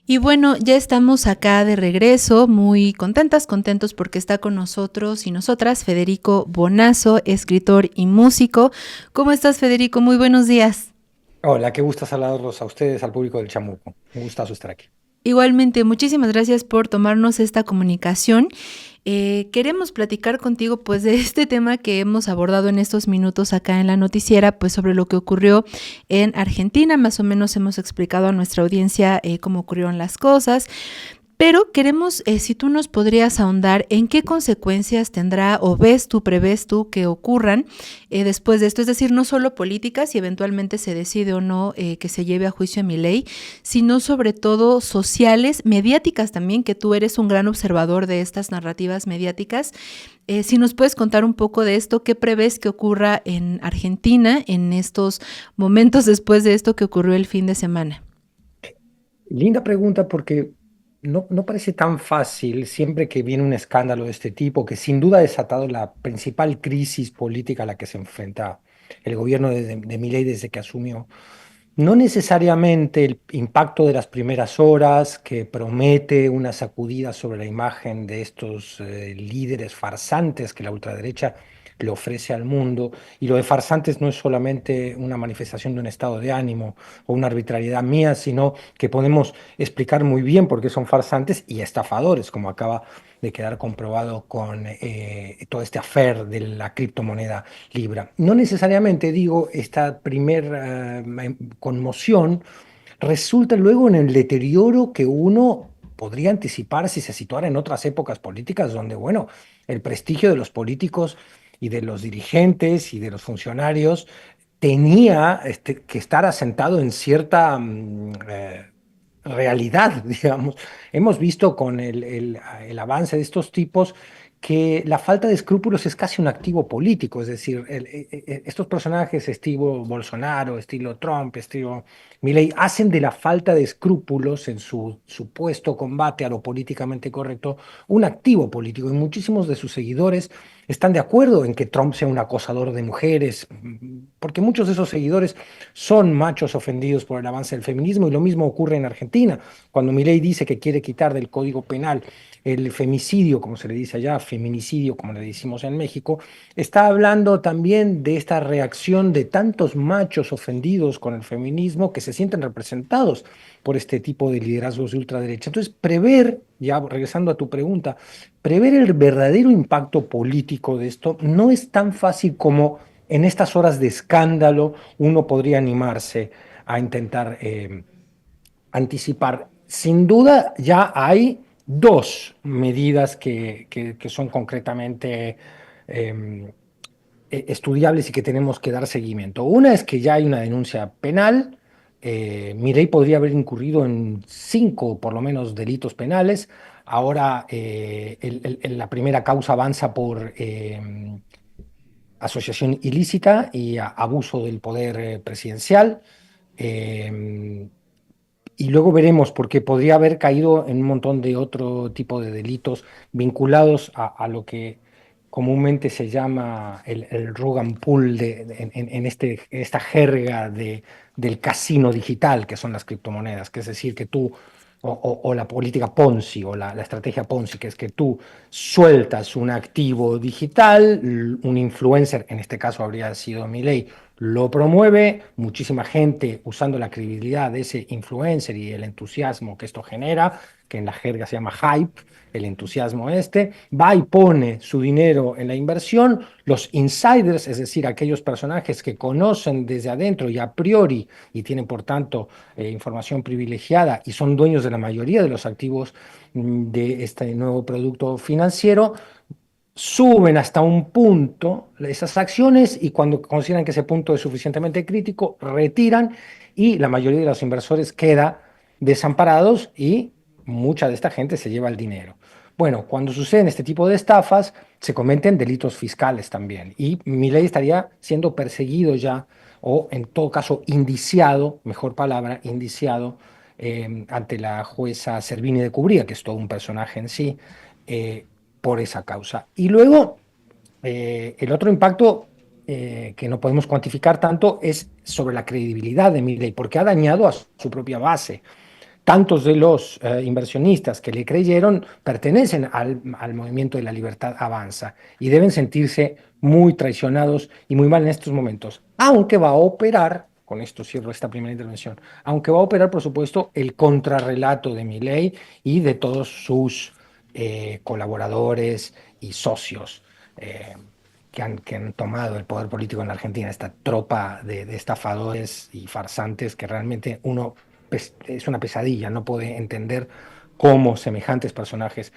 Y bueno, ya estamos acá de regreso, muy contentas, contentos porque está con nosotros y nosotras Federico Bonazo, escritor y músico. ¿Cómo estás, Federico? Muy buenos días. Hola, qué gusto saludarlos a ustedes, al público del Chamuco. Un gustazo estar aquí. Igualmente, muchísimas gracias por tomarnos esta comunicación. Queremos platicar contigo pues de este tema que hemos abordado en estos minutos acá en la noticiera, pues sobre lo que ocurrió en Argentina. Más o menos hemos explicado a nuestra audiencia cómo ocurrieron las cosas. Pero queremos, si tú nos podrías ahondar en qué consecuencias tendrá o ves tú, prevés tú que ocurran después de esto, es decir, no solo políticas si eventualmente se decide o no que se lleve a juicio a Milei, sino sobre todo sociales, mediáticas también, que tú eres un gran observador de estas narrativas mediáticas. Si nos puedes contar un poco de esto, ¿qué prevés que ocurra en Argentina en estos momentos después de esto que ocurrió el fin de semana? Linda pregunta porque no parece tan fácil siempre que viene un escándalo de este tipo, que sin duda ha desatado la principal crisis política a la que se enfrenta el gobierno de Milei desde que asumió. No necesariamente el impacto de las primeras horas que promete una sacudida sobre la imagen de estos líderes farsantes que la ultraderecha le ofrece al mundo. Y lo de farsantes no es solamente una manifestación de un estado de ánimo o una arbitrariedad mía, sino que podemos explicar muy bien por qué son farsantes y estafadores, como acaba de quedar comprobado con todo este affair de la criptomoneda Libra. No necesariamente digo esta primera conmoción resulta luego en el deterioro que uno podría anticipar si se situara en otras épocas políticas donde, bueno, el prestigio de los políticos y de los dirigentes y de los funcionarios tenía que estar asentado en cierta realidad, digamos. Hemos visto con el avance de estos tipos que la falta de escrúpulos es casi un activo político, es decir, estos personajes estilo Bolsonaro, estilo Trump, estilo Milei, hacen de la falta de escrúpulos en su supuesto combate a lo políticamente correcto un activo político y muchísimos de sus seguidores están de acuerdo en que Trump sea un acosador de mujeres, porque muchos de esos seguidores son machos ofendidos por el avance del feminismo y lo mismo ocurre en Argentina, cuando Milei dice que quiere quitar del Código Penal el femicidio, como se le dice allá, feminicidio, como le decimos en México, está hablando también de esta reacción de tantos machos ofendidos con el feminismo que se sienten representados por este tipo de liderazgos de ultraderecha. Entonces, prever, ya regresando a tu pregunta, prever el verdadero impacto político de esto no es tan fácil como en estas horas de escándalo uno podría animarse a intentar anticipar. Sin duda, ya hay dos medidas que son concretamente estudiables y que tenemos que dar seguimiento. Una es que ya hay una denuncia penal. Milei podría haber incurrido en cinco, por lo menos, delitos penales. Ahora la primera causa avanza por asociación ilícita y abuso del poder presidencial. Eh, y luego veremos, porque podría haber caído en un montón de otro tipo de delitos vinculados a lo que comúnmente se llama el rug and pull en esta jerga del casino digital, que son las criptomonedas, que es decir, que tú, o la política Ponzi, o la estrategia Ponzi, que es que tú sueltas un activo digital, un influencer, en este caso habría sido Milei, lo promueve, muchísima gente usando la credibilidad de ese influencer y el entusiasmo que esto genera, que en la jerga se llama hype, el entusiasmo este, va y pone su dinero en la inversión, los insiders, es decir, aquellos personajes que conocen desde adentro y a priori y tienen por tanto información privilegiada y son dueños de la mayoría de los activos de este nuevo producto financiero, suben hasta un punto esas acciones y cuando consideran que ese punto es suficientemente crítico, retiran y la mayoría de los inversores queda desamparados y mucha de esta gente se lleva el dinero. Bueno, cuando suceden este tipo de estafas, se cometen delitos fiscales también y Milei estaría siendo perseguido ya o en todo caso indiciado, mejor palabra, indiciado ante la jueza Servini de Cubría, que es todo un personaje en sí, eh, por esa causa. Y luego, el otro impacto que no podemos cuantificar tanto es sobre la credibilidad de Milei, porque ha dañado a su propia base. tantos de los inversionistas que le creyeron pertenecen al movimiento de la libertad avanza y deben sentirse muy traicionados y muy mal en estos momentos, aunque va a operar, con esto cierro esta primera intervención, aunque va a operar, por supuesto, el contrarrelato de Milei y de todos sus colaboradores y socios. eh, que han tomado el poder político en la Argentina, esta tropa de estafadores y farsantes que realmente uno es una pesadilla, no puede entender cómo semejantes personajes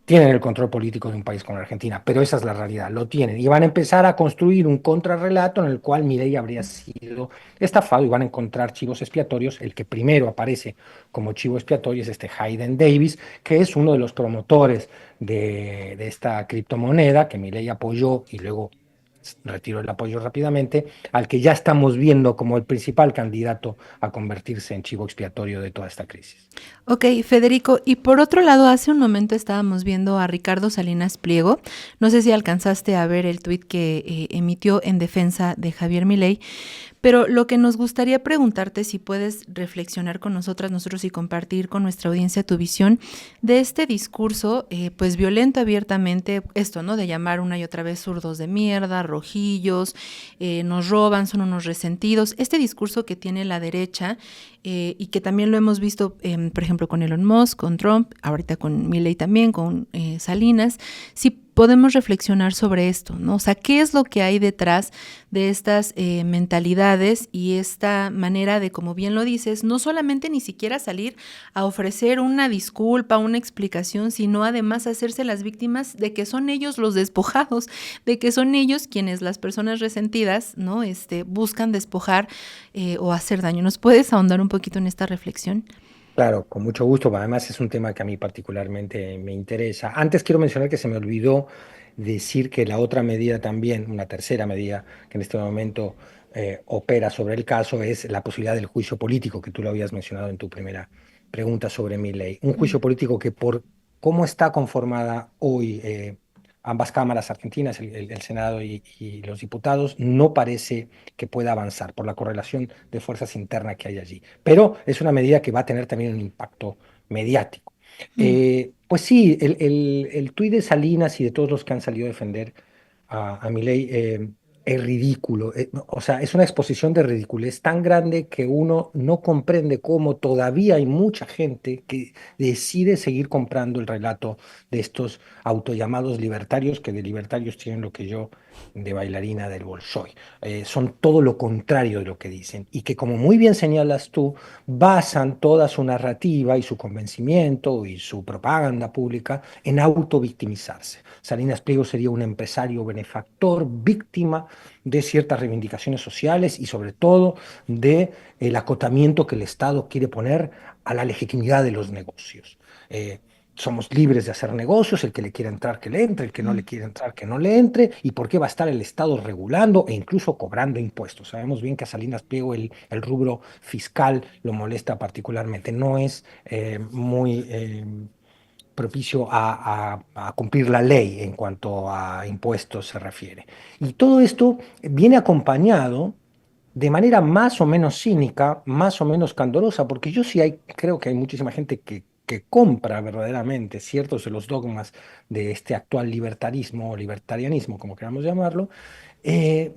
tienen el control político de un país como la Argentina, pero esa es la realidad, lo tienen. Y van a empezar a construir un contrarrelato en el cual Milei habría sido estafado y van a encontrar chivos expiatorios. El que primero aparece como chivo expiatorio es este Hayden Davis, que es uno de los promotores de esta criptomoneda que Milei apoyó y luego retiró el apoyo rápidamente, al que ya estamos viendo como el principal candidato a convertirse en chivo expiatorio de toda esta crisis. Ok, Federico, y por otro lado, hace un momento estábamos viendo a Ricardo Salinas Pliego. No sé si alcanzaste a ver el tuit que emitió en defensa de Javier Milei, pero lo que nos gustaría preguntarte, si puedes reflexionar con nosotros y compartir con nuestra audiencia tu visión de este discurso, pues violento abiertamente, esto, ¿no? De llamar una y otra vez zurdos de mierda, rojillos, nos roban, son unos resentidos. Este discurso que tiene la derecha y que también lo hemos visto, por ejemplo, con Elon Musk, con Trump, ahorita con Milei también, con Salinas, si podemos reflexionar sobre esto, ¿no? O sea, ¿qué es lo que hay detrás de estas mentalidades y esta manera de, como bien lo dices, no solamente ni siquiera salir a ofrecer una disculpa, una explicación, sino además hacerse las víctimas de que son ellos los despojados, de que son ellos quienes las personas resentidas, ¿no? Buscan despojar o hacer daño. ¿Nos puedes ahondar un poquito en esta reflexión? Claro, con mucho gusto. Además es un tema que a mí particularmente me interesa. Antes quiero mencionar que se me olvidó decir que la otra medida también, una tercera medida que en este momento opera sobre el caso, es la posibilidad del juicio político, que tú lo habías mencionado en tu primera pregunta sobre mi ley. Un juicio político que por cómo está conformada hoy ambas cámaras argentinas, el Senado y los diputados, no parece que pueda avanzar por la correlación de fuerzas internas que hay allí. Pero es una medida que va a tener también un impacto mediático. Mm. Pues sí, el tuit de Salinas y de todos los que han salido a defender a Milei es ridículo. O sea, es una exposición de ridiculez tan grande que uno no comprende cómo todavía hay mucha gente que decide seguir comprando el relato de estos autollamados libertarios, que de libertarios tienen lo que yo de bailarina del Bolshoi. Son todo lo contrario de lo que dicen y que, como muy bien señalas tú, basan toda su narrativa y su convencimiento y su propaganda pública en autovictimizarse. Salinas Pliego sería un empresario benefactor, víctima de ciertas reivindicaciones sociales y sobre todo de el acotamiento que el Estado quiere poner a la legitimidad de los negocios. Somos libres de hacer negocios, el que le quiera entrar que le entre, el que no le quiera entrar que no le entre, y por qué va a estar el Estado regulando e incluso cobrando impuestos. Sabemos bien que a Salinas Pliego el rubro fiscal lo molesta particularmente, no es muy propicio a cumplir la ley en cuanto a impuestos se refiere. Y todo esto viene acompañado de manera más o menos cínica, más o menos candorosa, porque yo sí creo que hay muchísima gente que compra verdaderamente ciertos de los dogmas de este actual libertarismo o libertarianismo, como queramos llamarlo, eh,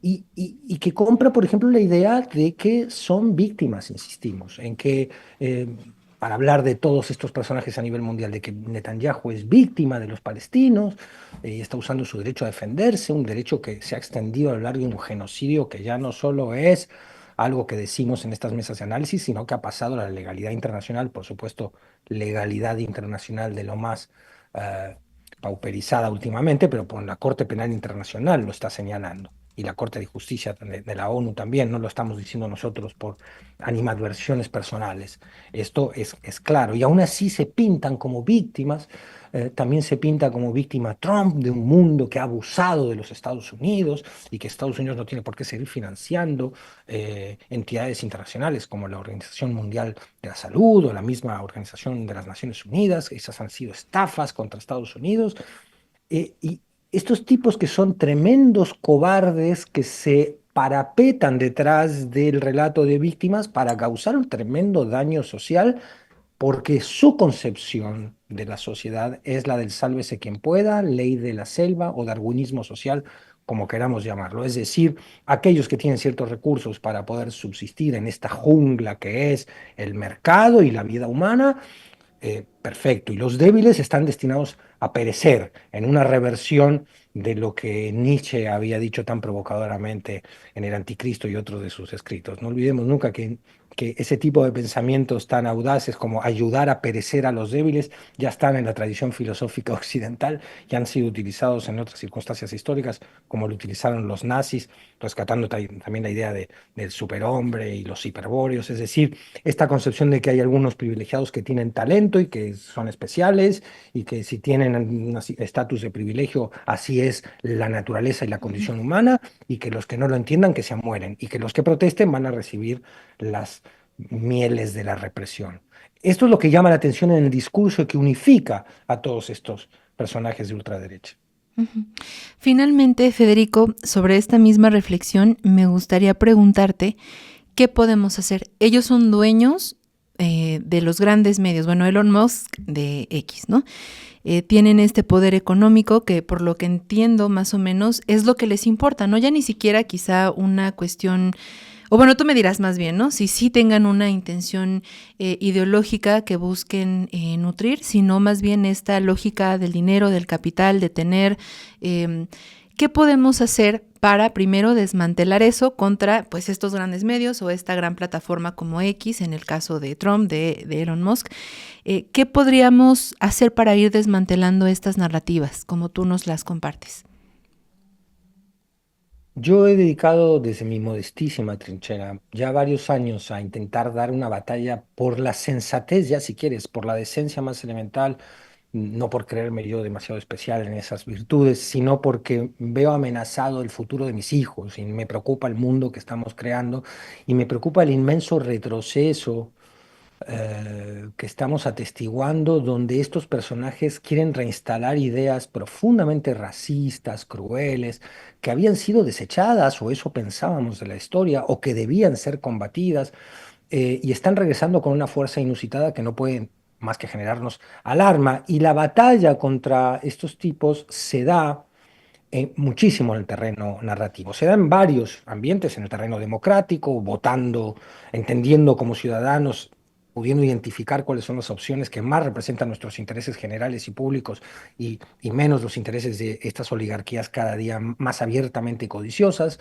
y que compra, por ejemplo, la idea de que son víctimas, insistimos, en que para hablar de todos estos personajes a nivel mundial, de que Netanyahu es víctima de los palestinos y está usando su derecho a defenderse, un derecho que se ha extendido a lo largo de un genocidio que ya no solo es algo que decimos en estas mesas de análisis, sino que ha pasado a la legalidad internacional, por supuesto, legalidad internacional de lo más eh, pauperizada últimamente, pero por la Corte Penal Internacional lo está señalando. Y la Corte de Justicia de la ONU también, no lo estamos diciendo nosotros por animadversiones personales. Esto es claro. Y aún así se pintan como víctimas. También se pinta como víctima Trump de un mundo que ha abusado de los Estados Unidos y que Estados Unidos no tiene por qué seguir financiando entidades internacionales como la Organización Mundial de la Salud o la misma Organización de las Naciones Unidas. Esas han sido estafas contra Estados Unidos. Y estos tipos que son tremendos cobardes que se parapetan detrás del relato de víctimas para causar un tremendo daño social porque su concepción de la sociedad es la del sálvese quien pueda, ley de la selva o darwinismo social, como queramos llamarlo. Es decir, aquellos que tienen ciertos recursos para poder subsistir en esta jungla que es el mercado y la vida humana, perfecto. Y los débiles están destinados a perecer en una reversión de lo que Nietzsche había dicho tan provocadoramente en El Anticristo y otros de sus escritos. No olvidemos nunca que ese tipo de pensamientos tan audaces como ayudar a perecer a los débiles ya están en la tradición filosófica occidental y han sido utilizados en otras circunstancias históricas, como lo utilizaron los nazis, rescatando también la idea del superhombre y los hiperbóreos. Es decir, esta concepción de que hay algunos privilegiados que tienen talento y que son especiales y que si tienen un estatus de privilegio, así es la naturaleza y la Ujú. condición humana, y que los que no lo entiendan que se mueren y que los que protesten van a recibir las mieles de la represión. Esto es lo que llama la atención en el discurso que unifica a todos estos personajes de ultraderecha. Ujú. Finalmente, Federico, sobre esta misma reflexión, me gustaría preguntarte, ¿qué podemos hacer? Ellos son dueños de los grandes medios, bueno, Elon Musk de X, ¿no? Tienen este poder económico que por lo que entiendo más o menos es lo que les importa, ¿no? Ya ni siquiera quizá una cuestión, o bueno, tú me dirás más bien, ¿no? Si sí tengan una intención ideológica que busquen nutrir, sino más bien esta lógica del dinero, del capital, de tener... ¿qué podemos hacer para primero desmantelar eso contra pues estos grandes medios o esta gran plataforma como X, en el caso de Trump, de Elon Musk? ¿Qué podríamos hacer para ir desmantelando estas narrativas, como tú nos las compartes? Yo he dedicado desde mi modestísima trinchera ya varios años a intentar dar una batalla por la sensatez, ya si quieres, por la decencia más elemental, no por creerme yo demasiado especial en esas virtudes, sino porque veo amenazado el futuro de mis hijos y me preocupa el mundo que estamos creando y me preocupa el inmenso retroceso que estamos atestiguando, donde estos personajes quieren reinstalar ideas profundamente racistas, crueles, que habían sido desechadas, o eso pensábamos de la historia, o que debían ser combatidas, y están regresando con una fuerza inusitada que no pueden más que generarnos alarma. Y la batalla contra estos tipos se da muchísimo en el terreno narrativo. Se da en varios ambientes, en el terreno democrático, votando, entendiendo como ciudadanos, pudiendo identificar cuáles son las opciones que más representan nuestros intereses generales y públicos y menos los intereses de estas oligarquías cada día más abiertamente codiciosas.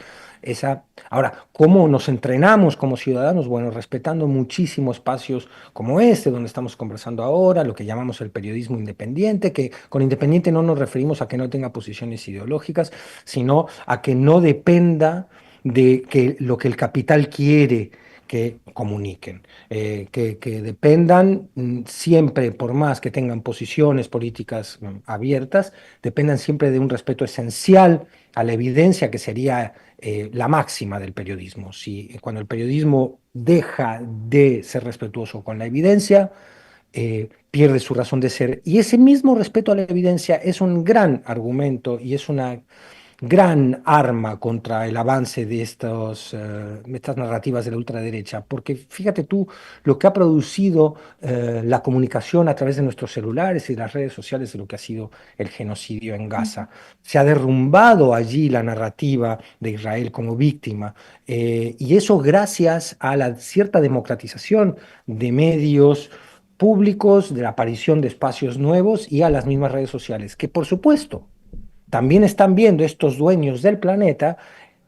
Ahora, ¿cómo nos entrenamos como ciudadanos? Bueno, respetando muchísimos espacios como este, donde estamos conversando ahora, lo que llamamos el periodismo independiente, que con independiente no nos referimos a que no tenga posiciones ideológicas, sino a que no dependa de que lo que el capital quiere que comuniquen, que dependan siempre, por más que tengan posiciones políticas abiertas, dependan siempre de un respeto esencial a la evidencia, que sería la máxima del periodismo. Si cuando el periodismo deja de ser respetuoso con la evidencia, pierde su razón de ser. Y ese mismo respeto a la evidencia es un gran argumento y es una gran arma contra el avance de estas narrativas de la ultraderecha, porque fíjate tú lo que ha producido la comunicación a través de nuestros celulares y las redes sociales de lo que ha sido el genocidio en Gaza. Se ha derrumbado allí la narrativa de Israel como víctima, y eso gracias a la cierta democratización de medios públicos, de la aparición de espacios nuevos y a las mismas redes sociales, que por supuesto también están viendo estos dueños del planeta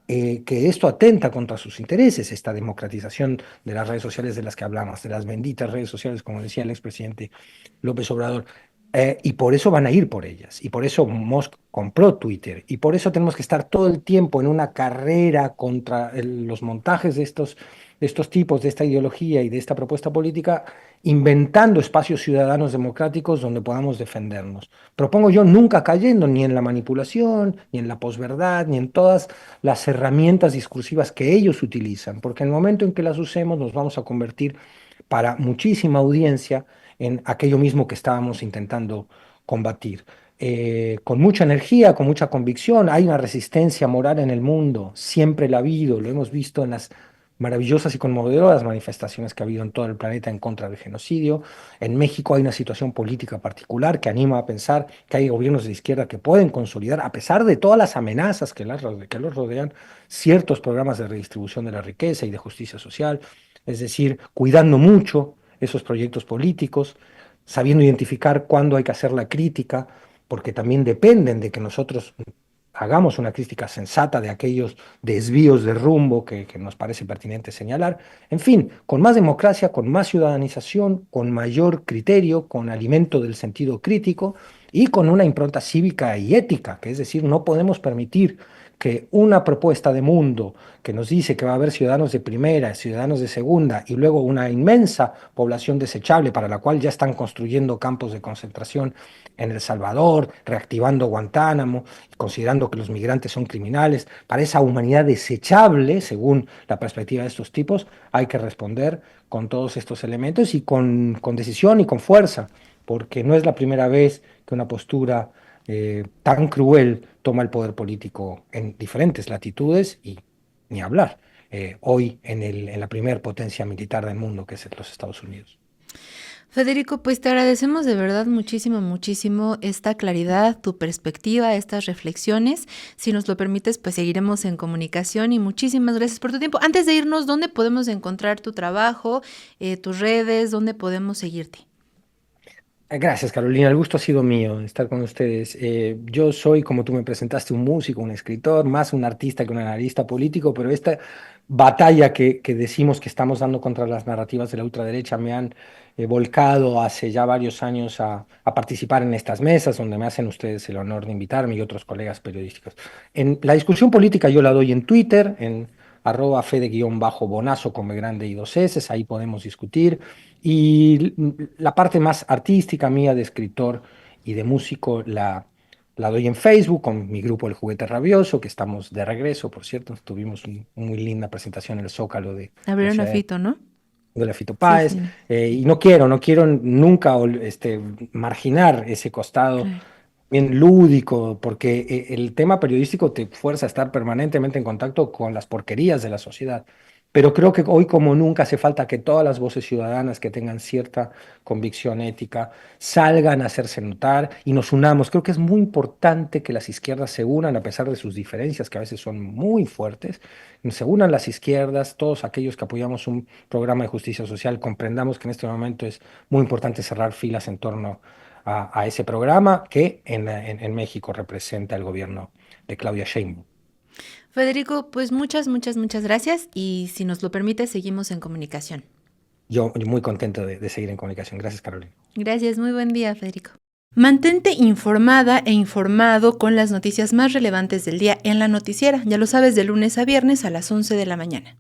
que esto atenta contra sus intereses, esta democratización de las redes sociales de las que hablamos, de las benditas redes sociales, como decía el expresidente López Obrador. Y por eso van a ir por ellas, y por eso Musk compró Twitter, y por eso tenemos que estar todo el tiempo en una carrera contra los montajes de estos tipos, de esta ideología y de esta propuesta política, inventando espacios ciudadanos democráticos donde podamos defendernos. Propongo yo nunca cayendo ni en la manipulación, ni en la posverdad, ni en todas las herramientas discursivas que ellos utilizan, porque en el momento en que las usemos nos vamos a convertir para muchísima audiencia en aquello mismo que estábamos intentando combatir. Con mucha energía, con mucha convicción, hay una resistencia moral en el mundo, siempre la ha habido, lo hemos visto en las maravillosas y conmovedoras manifestaciones que ha habido en todo el planeta en contra del genocidio. En México hay una situación política particular que anima a pensar que hay gobiernos de izquierda que pueden consolidar, a pesar de todas las amenazas que los rodean, ciertos programas de redistribución de la riqueza y de justicia social, es decir, cuidando mucho esos proyectos políticos, sabiendo identificar cuándo hay que hacer la crítica, porque también dependen de que nosotros hagamos una crítica sensata de aquellos desvíos de rumbo que nos parece pertinente señalar. En fin, con más democracia, con más ciudadanización, con mayor criterio, con alimento del sentido crítico y con una impronta cívica y ética, que es decir, no podemos permitir que una propuesta de mundo que nos dice que va a haber ciudadanos de primera, ciudadanos de segunda y luego una inmensa población desechable para la cual ya están construyendo campos de concentración en El Salvador, reactivando Guantánamo, considerando que los migrantes son criminales, para esa humanidad desechable, según la perspectiva de estos tipos, hay que responder con todos estos elementos y con decisión y con fuerza, porque no es la primera vez que una postura tan cruel toma el poder político en diferentes latitudes y ni hablar hoy en la primer potencia militar del mundo, que es los Estados Unidos. Federico, pues te agradecemos de verdad muchísimo, muchísimo esta claridad, tu perspectiva, estas reflexiones. Si nos lo permites, pues seguiremos en comunicación y muchísimas gracias por tu tiempo. Antes de irnos, ¿dónde podemos encontrar tu trabajo, tus redes, dónde podemos seguirte? Gracias, Carolina. El gusto ha sido mío estar con ustedes. Yo soy, como tú me presentaste, un músico, un escritor, más un artista que un analista político, pero esta batalla que decimos que estamos dando contra las narrativas de la ultraderecha me han volcado hace ya varios años a participar en estas mesas, donde me hacen ustedes el honor de invitarme y otros colegas periodísticos. En la discusión política yo la doy en Twitter, en @fede_bonazo con B grande y dos S, ahí podemos discutir. Y la parte más artística mía de escritor y de músico la doy en Facebook con mi grupo El Juguete Rabioso, que estamos de regreso, por cierto. Tuvimos una muy linda presentación en el Zócalo de la Abrieron a ciudad Fito, ¿no? de la Fito Sí, Páez. sí, Y no quiero nunca marginar ese costado claro. bien lúdico, porque el tema periodístico te fuerza a estar permanentemente en contacto con las porquerías de la sociedad. Pero creo que hoy como nunca hace falta que todas las voces ciudadanas que tengan cierta convicción ética salgan a hacerse notar y nos unamos. Creo que es muy importante que las izquierdas se unan a pesar de sus diferencias, que a veces son muy fuertes. Se unan las izquierdas, todos aquellos que apoyamos un programa de justicia social, comprendamos que en este momento es muy importante cerrar filas en torno a ese programa que en México representa el gobierno de Claudia Sheinbaum. Federico, pues muchas, muchas, muchas gracias y si nos lo permite, seguimos en comunicación. Yo muy contento de seguir en comunicación. Gracias, Carolina. Gracias, muy buen día, Federico. Mantente informada e informado con las noticias más relevantes del día en La Noticiera. Ya lo sabes, de lunes a viernes a las 11 de la mañana.